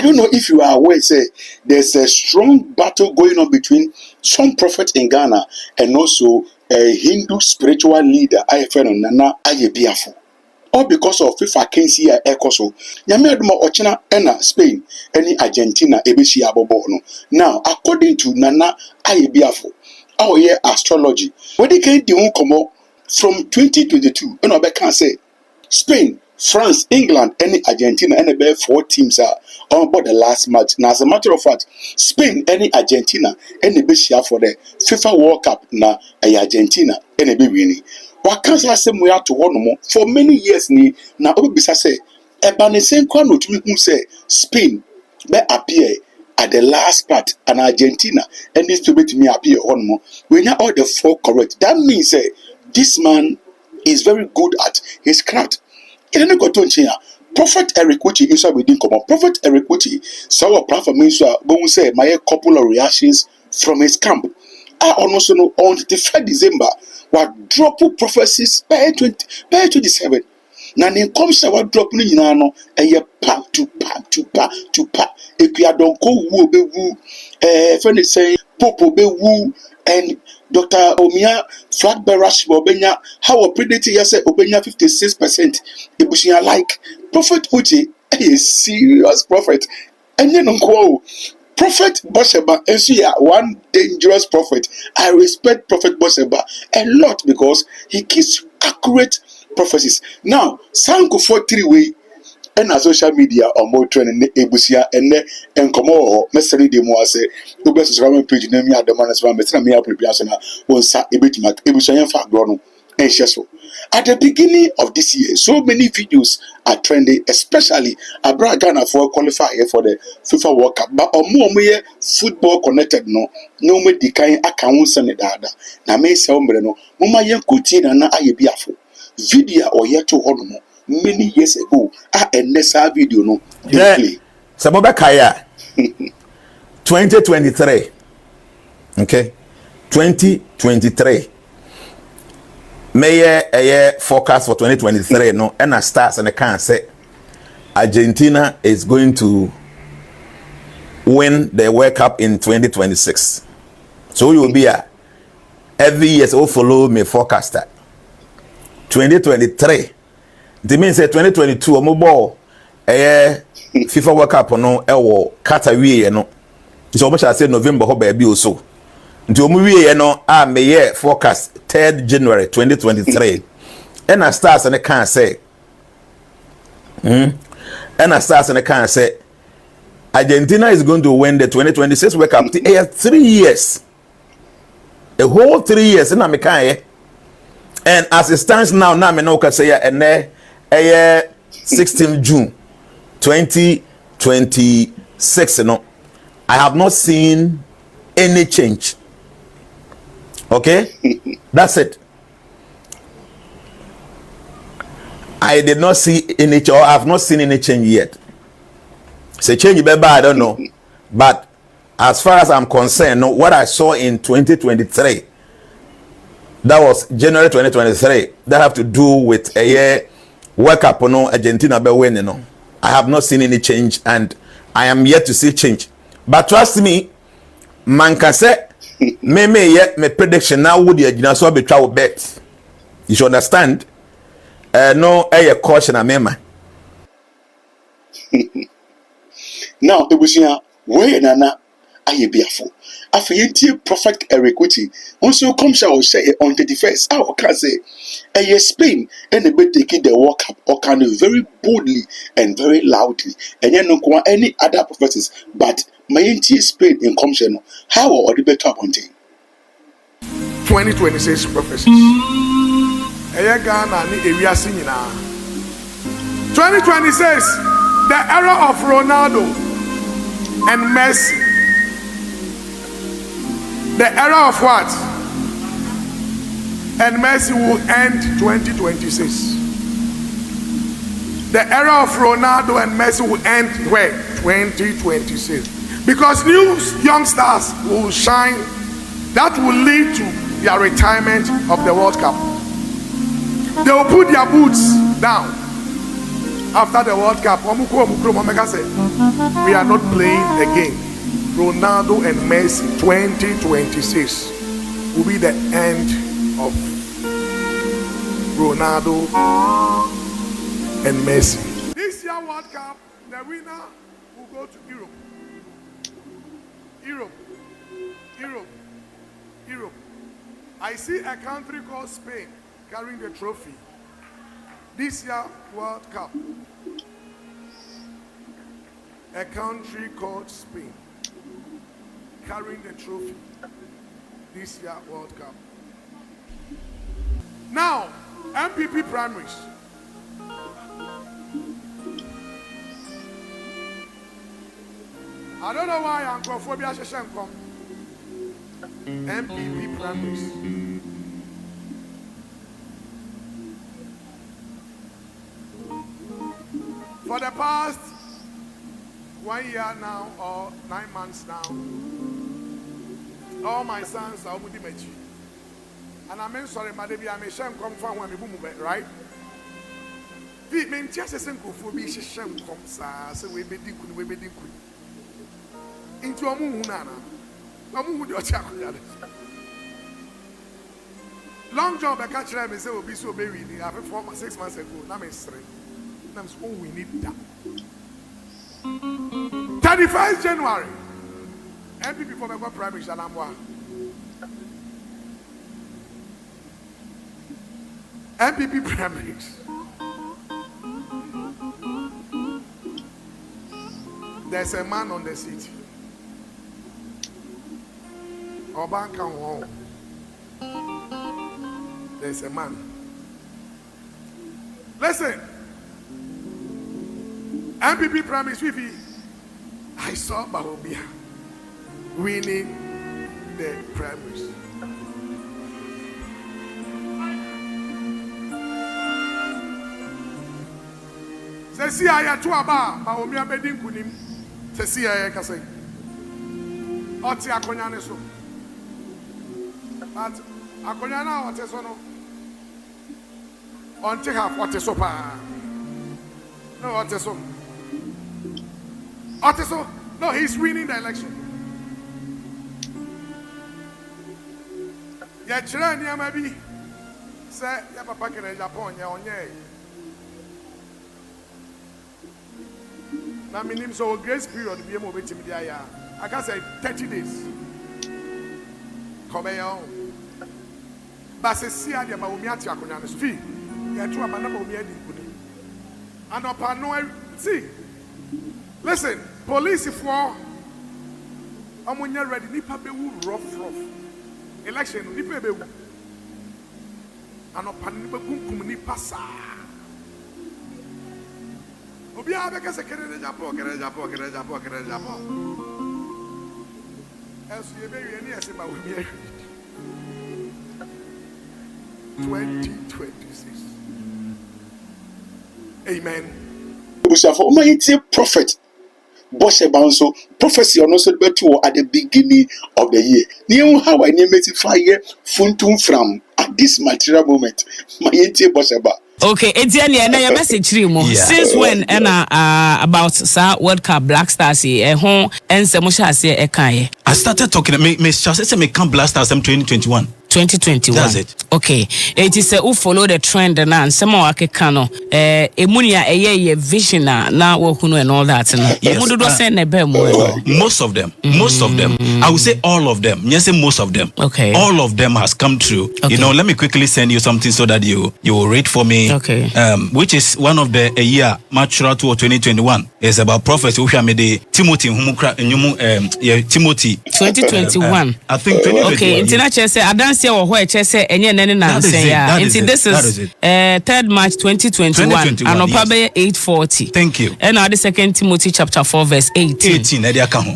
don't know if you are aware, say there's a strong battle going on between some prophets in Ghana and also a Hindu spiritual leader, I friend on Nana Ayebiafo. All because of FIFA Kensi Ekoso. Nyame aduma ochina ena Spain, any Argentina ebeshi abobo no. Now, according to Nana Ayebiafo, our year astrology, when they came the komo from 2022, and I can say Spain, France, England, any Argentina, any about 4 teams are on board the last match. Now, as a matter of fact, Spain, any Argentina, any bishia for the FIFA World Cup, na Argentina, any be winning. What can't I say we have to one more for many years? Ni na obisa say, ebane same kwano to me say Spain be appear at the last part and Argentina and this to be to me appear one more. When you all the 4 correct, that means say this man is very good at his craft. In the Gotonchia, Prophet Eric Wuchi inside within common. Prophet Eric Wuchi saw a platform but we say my couple of reactions from his camp. I almost know on the 3rd December what drop prophecies by 27. Now in comes our drop in no and you pack to if you don't go woo be woo friend saying Popo be woo and Dr. Omia flag bearers Obenya how a predator yes Obenya 56% Ibushia like Prophet Uchi a serious prophet and then unquote Prophet Bohyeba is one dangerous prophet. I respect Prophet Bohyeba a lot because he gives accurate prophecies. Now, Sanko for 3 way and social media or more training ebusia and come on message them was the best page name ya the man as well me preparation on sa ebitima ebusia fa grono and so. At the beginning of this year, so many videos are trending, especially abroad Ghana for qualifier for the FIFA World Cup. But more football connected no me the kind accounts and dada. Na me say no mama yen kutina na Ayebiafo video or yet to honomo many years ago. And this video no play. Saboba Kaya 2023. Okay, 2023. May a forecast for 2023 no and I starts and I can't say Argentina is going to win the World Cup in 2026. So you will be every year so follow me forecaster 2023. It means 2022 mobile FIFA World Cup no Qatar no. So much I say November ho baby also. Nti omuwie no a meye forecast 3rd January 2023 and I stars and I can't say and I stars and I can't say Argentina is going to win the 2026 World Cup 3 years, a whole 3 years in America. And as it stands now me no can say and 16 June 2026 no I have not seen any change. Okay, that's it. I did not see any change, or I have not seen any change yet. Say change, baby, I don't know. But as far as I'm concerned, no, what I saw in 2023, that was January 2023, that have to do with a year World Cup, no, Argentina be winning, no. I have not seen any change, and I am yet to see change. But trust me, man can say. Me prediction now would the Jnana'S be travel bet. You should understand. No a caution a mema. Now it was here where Nana Ayebiafo. After Prophet Eric Wuchi also comes out say on 31st. I can say a Spain and a bit taking the World Cup or can very boldly and very loudly and you know any other prophecies but my Spain in commission how or the better upon 2026 prophecies. Ghana ni ewiase nyina. 2026 the era of Ronaldo and Messi. The era of what? And Messi will end 2026. The era of Ronaldo and Messi will end where? 2026. Because new young stars will shine that will lead to their retirement of the World Cup. They will put their boots down after the World Cup, we are not playing again. Ronaldo and Messi 2026 will be the end of Ronaldo and Messi. This year World Cup, the winner will go to Europe. Europe. I see a country called Spain carrying the trophy. This year World Cup. A country called Spain carrying the trophy. This year World Cup. Now, MPP primaries. I don't know why Ankophobia Sheshem come. MPP primaries. For the past 1 year now or 9 months now, all my sons are with me. And I'm sorry, Madam, I may shame come from when we move, right? The main chest is for me, shame comes, so we be dinkum. Into a moon, long job, I catch them and say, will be so buried. I have 6 months ago. Now I'm straight. That's all we need. That 31st January, MPP for my primary Shalamwa. MPP primaries. There's a man on the seat. Obanka home. There's a man. Listen. MPP primaries, Fifi. I saw Bohyeba winning the primaries. Se si aya to aba Bohyeba bedin kunim. Se si aya kase. Oti akonya ne so. But akonya na ote so no. On take half ote so pa. No ote so. Ote so. No, he's winning the election. Ya chira ni amabi. Say ya papa kere Japan ya onye. Na minim so grace period be mo betim dia ya. I can say 30 days. Come here. But se si ade ma omi ati akonya no fi. Ya tu ama na ma omi adi nkuni. Anopa no see. Listen, police for amunya ready nipa be wu rough. Election nipa be wu. Anopa nipa kunkum nipa sa. Obi abeka se kere Japan. As you be any as about 2026. Amen. Busafo Almighty prophet Bohyeba nso prophecy on also betu at the beginning of the year. Niu how I name it fire funtum from at this material moment. Almighty Bohyeba. Okay, Etienne, and your message since when about World Cup Black Stars home and Samusha say I started talking Miss Charles say me come Black Stars 2021. 2021. That's it. Okay. It is who follow the trend and some more kano emunia eye vision na wo hunu and all that. Yes. Most of them. I would say all of them. Yes, most of them. Okay. All of them has come true. Okay. You know, let me quickly send you something so that you will read for me. Okay. Which is one of the year mature to 2021. It's about prophecy who made the Timothy Timothy 2021. I think 2021. Okay, international say I dance here or where say enye nene na say yeah. This is 3rd March 2021 and Opabe 8:40. Thank you. And now the 2 Timothy chapter 4 verse 18.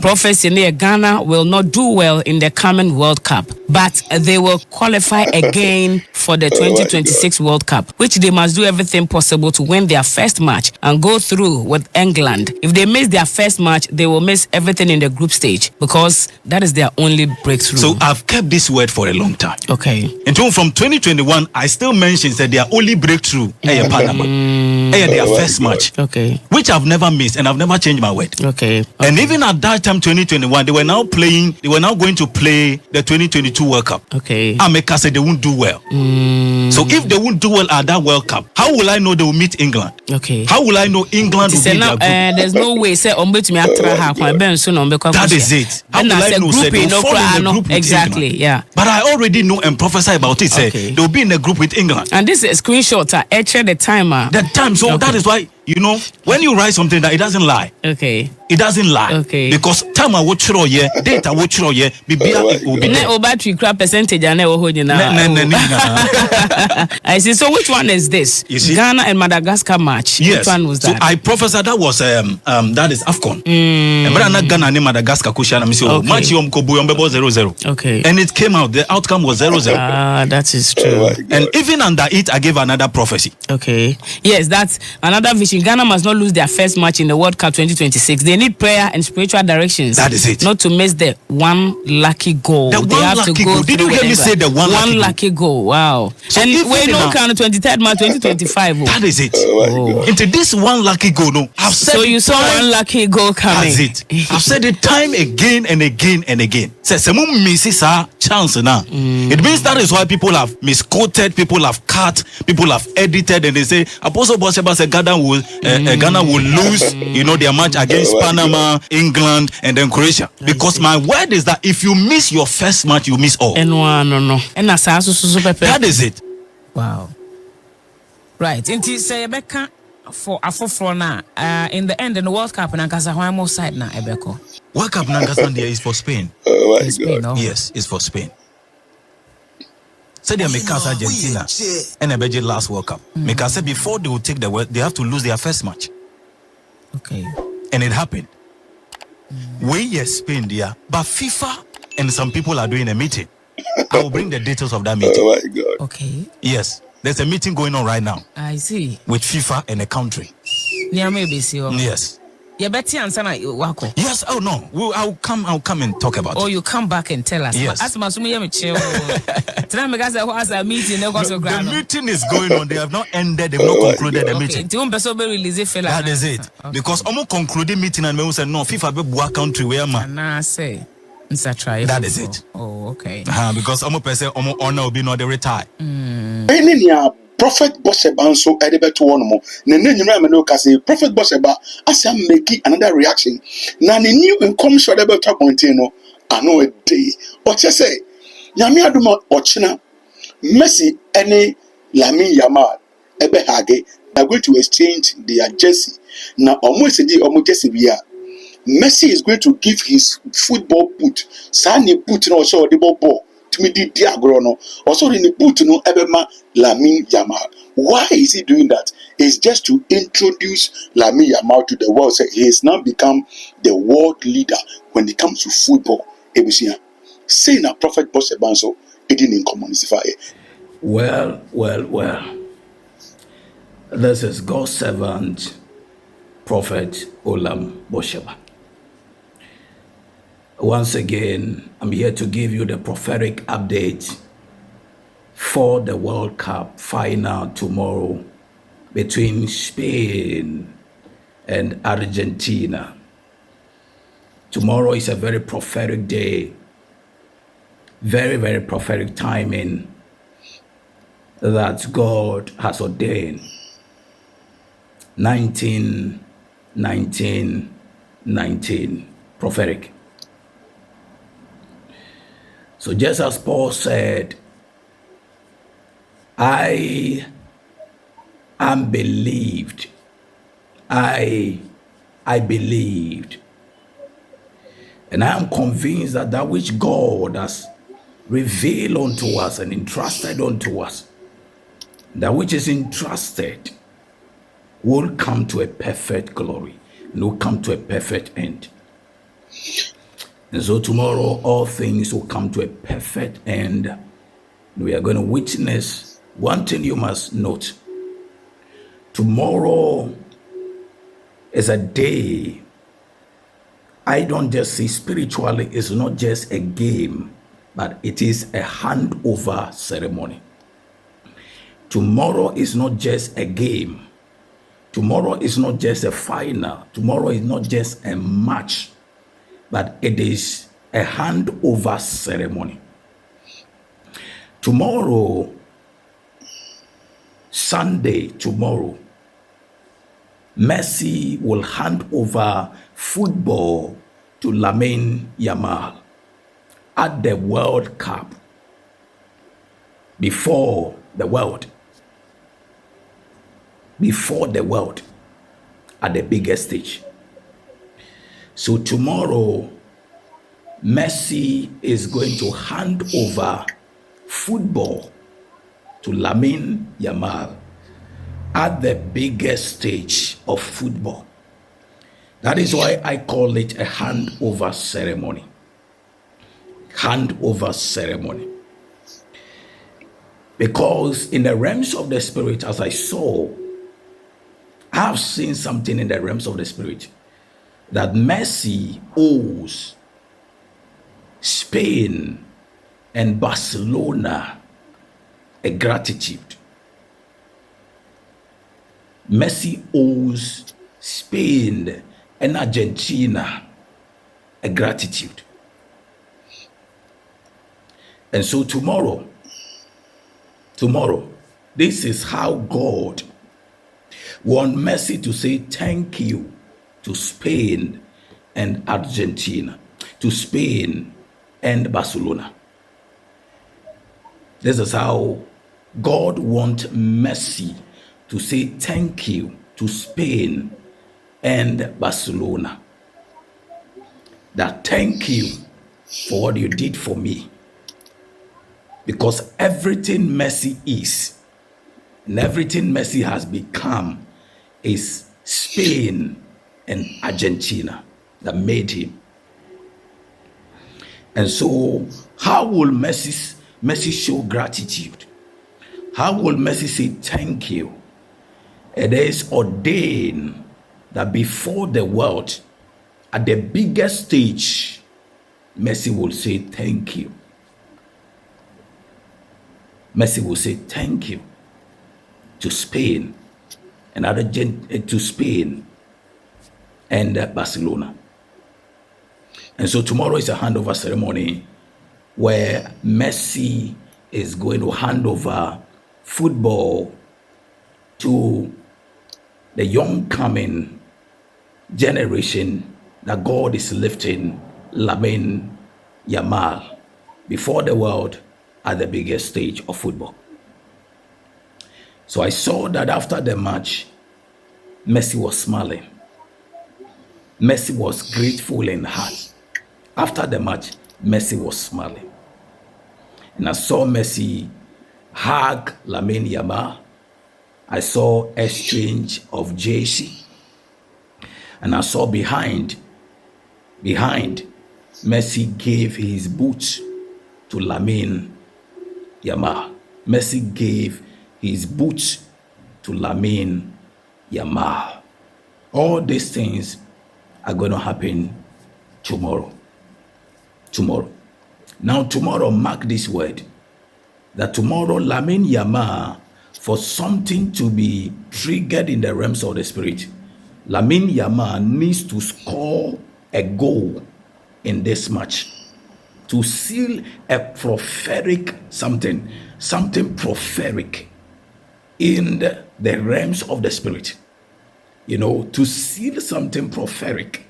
Prophecy near Ghana will not do well in the coming World Cup, but they will qualify again for the 2026 World Cup, which they must do everything possible to win their first match and go through with England. If they miss their first match, they will miss everything in the group stage because that is their only breakthrough. So I've kept this word for a long time. Okay. And from 2021, I still mention that their only breakthrough is Panama. Their first match. Okay. Which I've never missed and I've never changed my word. Okay. And even at that time, 2021, they were now going to play the 2022 World Cup. Okay. America said they won't do well. So if they won't do well at that World Cup, how will I know they will meet England? Okay. How will I know England will be their group? There's no way say that is it. How will I know? Say they will fall in the group with exactly. England. Yeah. But I already know and prophesy about it. Say they will be in the group with England. And this is a screenshot. The timer. The time. So that is why, you know, when you write something that it doesn't lie. Okay. It doesn't lie. Okay. Because time I watch it here, data watch it here, it will be there. Battery crap percentage I see. So which one is this? You see? Ghana and Madagascar match. Yes. Which one was that? So I prophesied that was that is AFCON. But not Ghana and Madagascar kushana misio. Match yom kobu yom bebo 0-0. Okay. And it came out. The outcome was 0-0. That is true. And even under it, I gave another prophecy. Okay. Yes, that's another vision. Ghana must not lose their first match in the World Cup 2026. They need prayer and spiritual directions. That is it. Not to miss the one lucky goal. The one lucky goal. Did you hear me say the one lucky goal? Wow. So and we don't count 23rd March 2025. That is it. Into this one lucky goal, no. I've said so you saw one lucky goal coming. That's it. I've said it time again and again and again. Say someone misses a chance now. It means that is why people have misquoted, people have cut, people have edited, and they say Apostle Bohyeba said Ghana will lose, you know, their match against Panama, England, and then Croatia. Because my word is that if you miss your first match, you miss all. And no. And that is it. Wow. Right. Inti say Rebecca for now. In the end, in the World Cup, Nankasa Huamo side now, Ebeko. World Cup Nankasa is for Spain. Spain, no? Yes, it's for Spain. Say they make Argentina and Ebeje last World Cup. Because say before they will take the world, they have to lose their first match. Okay. And it happened. Yes, Spain there, but FIFA and some people are doing a meeting. I will bring the details of that meeting. Oh my God. Okay. Yes, there's a meeting going on right now. I see. With FIFA and a country. Yes. Yes. Oh no. I'll come and talk about it. Oh, you come back and tell us. Yes. The meeting is going on. They have not ended. They've not concluded the meeting. That is it. Because almost concluded meeting and we said no. FIFA be boa country where man. That is it. Oh, okay. Because almost person almost honor will be not the retire. Prophet Bohyeba so edebe to one more. Nene nyina me no kase Prophet Bohyeba asa make another reaction. Na ne new income should edebe to point no ano a day. But you say nyame adoma ochina Messi any Lamine Yamal ebe hage are going to exchange their jersey. Na almost omo jersey bia Messi is going to give his football boot. Sani boot no so the ball. Also in the boot no ebema Lamine Yamal. Why is he doing that? It's just to introduce Lamine Yamal to the world. So he has now become the world leader when it comes to football. Saying a Prophet Bohyeba so it didn't communicate. Well. This is God's servant, Prophet Bohyeba. Once again, I'm here to give you the prophetic update for the World Cup final tomorrow between Spain and Argentina. Tomorrow is a very prophetic day, very, very prophetic timing that God has ordained. 19, prophetic. So just as Paul said, I am believed. I believed. And I am convinced that that which God has revealed unto us and entrusted unto us, that which is entrusted will come to a perfect glory and will come to a perfect end. And so tomorrow, all things will come to a perfect end. We are going to witness one thing you must note. Tomorrow is a day I don't just see spiritually, it's not just a game, but it is a handover ceremony. Tomorrow is not just a game. Tomorrow is not just a final. Tomorrow is not just a match, but it is a handover ceremony. Tomorrow, Sunday, tomorrow, Messi will hand over football to Lamine Yamal at the World Cup before the world at the biggest stage. So tomorrow, Messi is going to hand over football to Lamine Yamal at the biggest stage of football. That is why I call it a handover ceremony. Handover ceremony. Because in the realms of the spirit, as I saw, I have seen something in the realms of the spirit that Messi owes Spain and Barcelona a gratitude. Messi owes Spain and Argentina a gratitude. And so tomorrow, this is how God wants Messi to say thank you to Spain and Argentina, to Spain and Barcelona. This is how God wants Messi to say thank you to Spain and Barcelona. That thank you for what you did for me. Because everything Messi is and everything Messi has become is Spain and Argentina that made him. And so, how will Messi show gratitude? How will Messi say thank you? It is ordained that before the world, at the biggest stage, Messi will say thank you. Messi will say thank you to Spain and to Spain and Barcelona. And so tomorrow is a handover ceremony where Messi is going to hand over football to the young coming generation that God is lifting, Lamine Yamal, before the world at the biggest stage of football. So I saw that after the match, Messi was smiling. Messi was grateful in heart. After the match, Messi was smiling. And I saw Messi hug Lamine Yamal. I saw exchange of jersey. And I saw behind, Messi gave his boots to Lamine Yamal. Messi gave his boots to Lamine Yamal. All these things are going to happen tomorrow. Now tomorrow, mark this word, that tomorrow Lamine Yamal, for something to be triggered in the realms of the spirit, Lamine Yamal needs to score a goal in this match to seal a prophetic something prophetic in the realms of the spirit. To seal something prophetic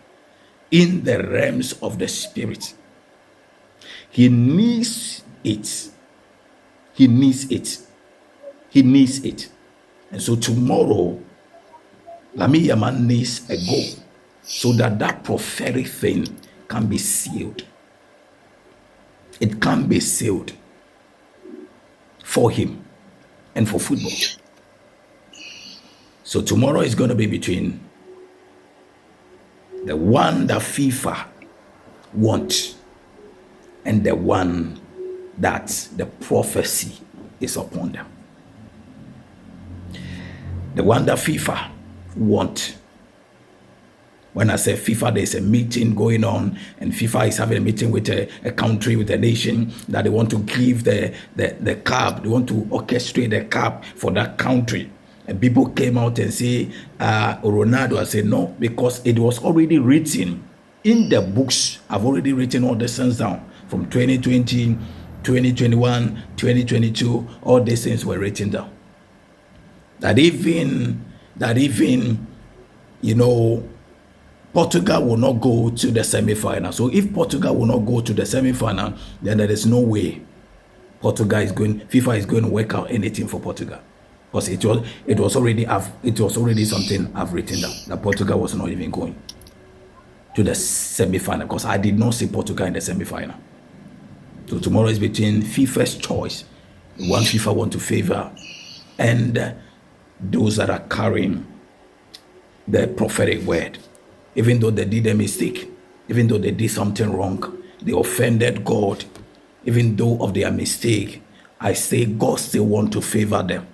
in the realms of the spirit. He needs it. And so tomorrow, Lamine Yamal needs a goal so that prophetic thing can be sealed. It can be sealed for him and for football. So tomorrow is going to be between the one that FIFA wants and the one that the prophecy is upon them. The one that FIFA want When I say FIFA, there's a meeting going on, and FIFA is having a meeting with a country, with a nation, that they want to give the cup, they want to orchestrate the cup for that country. And people came out and say, Ronaldo, I said no, because it was already written in the books. I've already written all the things down from 2020, 2021, 2022, all these things were written down. That even, Portugal will not go to the semi-final. So if Portugal will not go to the semi-final, then there is no way FIFA is going to work out anything for Portugal. Because it was already something I've written down, that Portugal was not even going to the semi-final, because I did not see Portugal in the semi-final. So tomorrow is between FIFA's choice, one FIFA want to favor, and those that are carrying the prophetic word. Even though they did a mistake, even though they did something wrong, they offended God, even though of their mistake, I say God still want to favor them.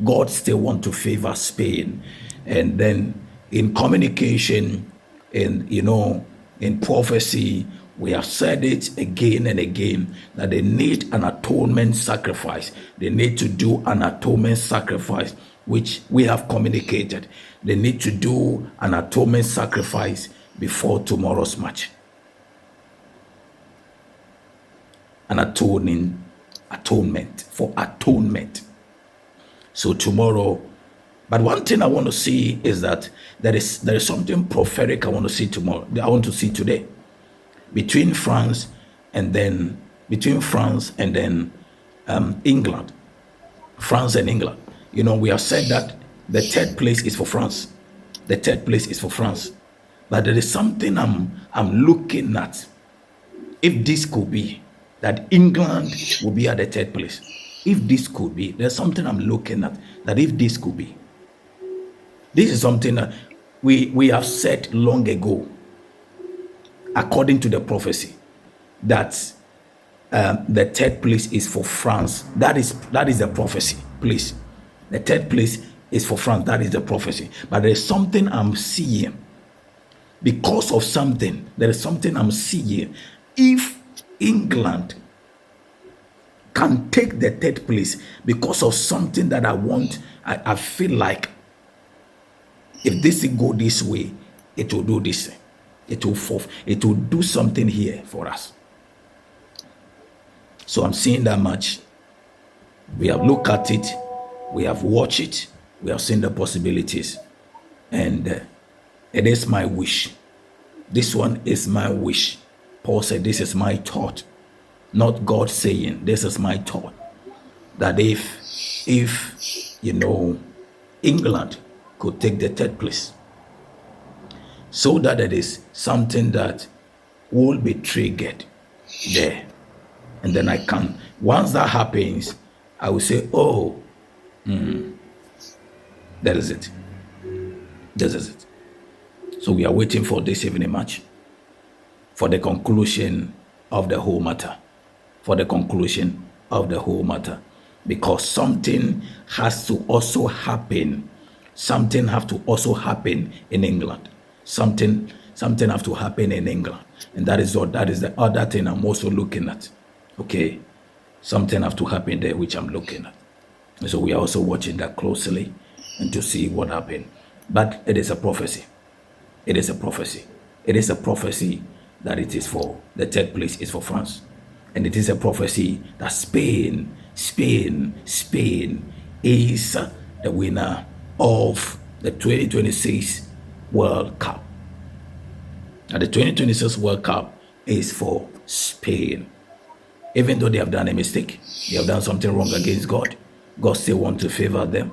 God still want to favor Spain. And then in communication, in prophecy, we have said it again and again, that they need an atonement sacrifice. They need to do an atonement sacrifice, which we have communicated. They need to do an atonement sacrifice before tomorrow's match. An atonement for atonement. So tomorrow, but one thing I want to see is that there is something prophetic I want to see tomorrow. I want to see today. Between France and then England. France and England. We have said that the third place is for France. The third place is for France. But there is something I'm looking at. If this could be, that England will be at the third place. If this could be, there's something I'm looking at, that if this could be. This is something that we have said long ago, according to the prophecy, that the third place is for France. That is the prophecy, please. The third place is for France. That is the prophecy. But there is something I'm seeing. Because of something, there is something I'm seeing. If England can take the third place because of something that I feel like, if this go this way, it will do this. It will do something here for us. So I'm seeing that much. We have looked at it. We have watched it. We have seen the possibilities. And it is my wish. This one is my wish. Paul said, this is my thought. Not God saying, this is my thought. That if England could take the third place, so that it is something that will be triggered there. And then once that happens, I will say, that is it. This is it. So we are waiting for this evening match, for the conclusion of the whole matter. For the conclusion of the whole matter. Because something has to also happen. Something have to also happen in England. Something have to happen in England. And that is the other thing I'm also looking at. Okay. Something have to happen there, which I'm looking at. And so we are also watching that closely and to see what happened. But it is a prophecy. It is a prophecy. It is a prophecy that it is for the third place is for France. And it is a prophecy that Spain is the winner of the 2026 World Cup. And the 2026 World Cup is for Spain. Even though they have done a mistake, they have done something wrong against God, God still wants to favor them.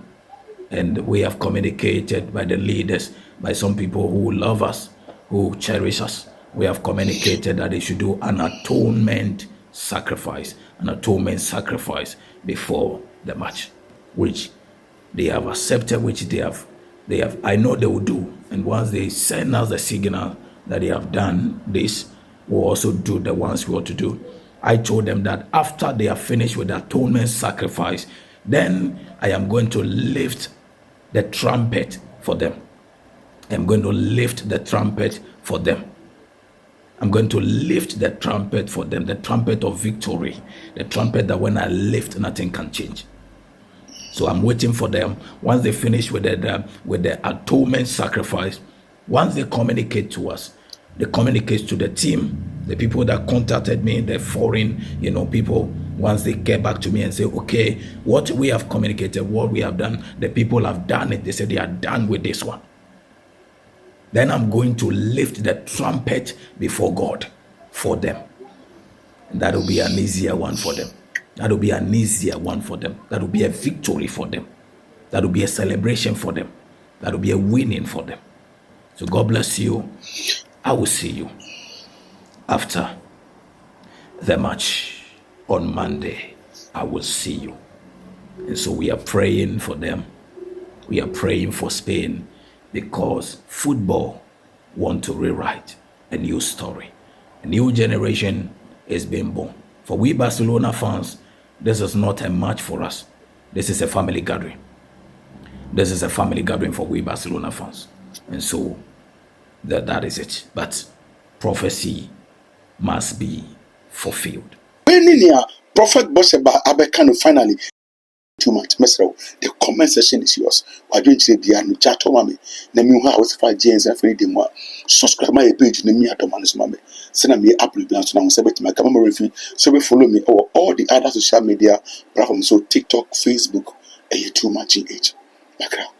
And we have communicated by the leaders, by some people who love us, who cherish us. We have communicated that they should do an atonement sacrifice before the match, which they have accepted, which they have, I know they will do. And once they send us the signal that they have done this, we'll also do the ones we ought to do. I told them that after they are finished with the atonement sacrifice, then I am going to lift the trumpet for them. I'm going to lift the trumpet for them. I'm going to lift the trumpet for them, the trumpet of victory, the trumpet that when I lift, nothing can change. So I'm waiting for them. Once they finish with the atonement sacrifice, once they communicate to us, they communicate to the team, the people that contacted me, the foreign, people. Once they get back to me and say, okay, what we have communicated, what we have done, the people have done it. They said they are done with this one. Then I'm going to lift the trumpet before God for them. And that will be an easier one for them. That will be an easier one for them. That will be a victory for them. That will be a celebration for them. That will be a winning for them. So God bless you. I will see you after the match on Monday. I will see you. And so we are praying for them. We are praying for Spain because football want to rewrite a new story. A new generation is being born. For we Barcelona fans, this is not a match for us. This is a family gathering. This is a family gathering for we Barcelona fans. And so that is it. But prophecy must be fulfilled. When Prophet Bohyeba Abekano finally too much. The comment section is yours. Why don't you be a chat to mommy? Name you house 5 James and free them. Subscribe my page. Name me at the man's mommy. Send me up with plans. Now, to my camera review. So we follow me or all the other social media platforms. So TikTok, Facebook, and too much in age. Background.